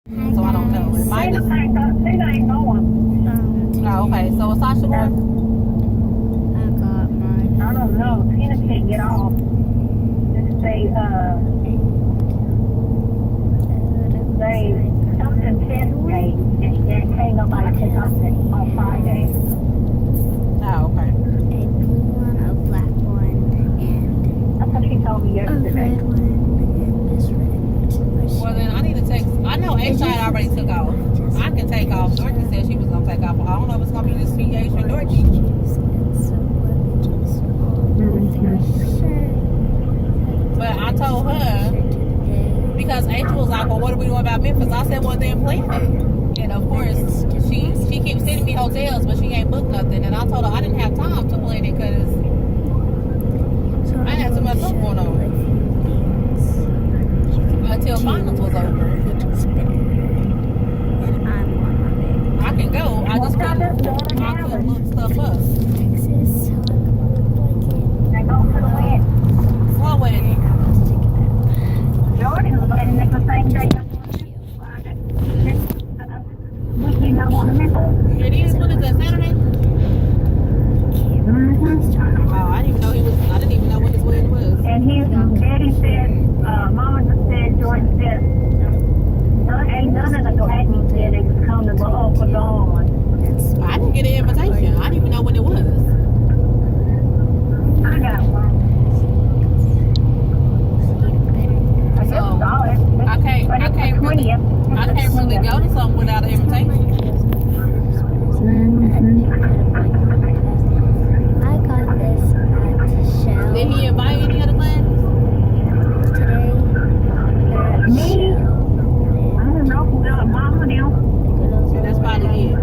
So I don't know. It might just... ain't going. Oh, okay. So is Sasha going? I got mine. I don't know. Tina can't get off. Just say, something Saturday, and there can't nobody take off on Friday. Oh, okay. A blue one, a black one, and That's what she told me a yesterday. red one, and this red. Well, then I need to text. I know H-Shine already took off. I can take off. Dorothy said she was going to take off. I don't know if it's going to be this PH or Dorothy. But I told her, because Angel was like, well, what are we doing about Memphis? I said, well, then plan it. And of course, she keeps sending me hotels, but she ain't booked nothing. And I told her I didn't have time to plan it because I had too much stuff going on. Until finals was over. I can go. I just couldn't look stuff up. They go to the wedding. What wedding? Jordan's wedding is the same day. Weekend I want to miss. It is. What is that, Saturday? Oh, I didn't even know I didn't even know what his wedding was. And his daddy said, Mama just said, Jordan said, ain't none of the Gladney said they was coming, but Uncle Dawn. I didn't get an invitation. I didn't even know when it was. I got one. I just saw it. I can't really go to something without an invitation. I got this at Shell Did he invite any other class? today. Me? I don't know who else. Mama now. That's probably it.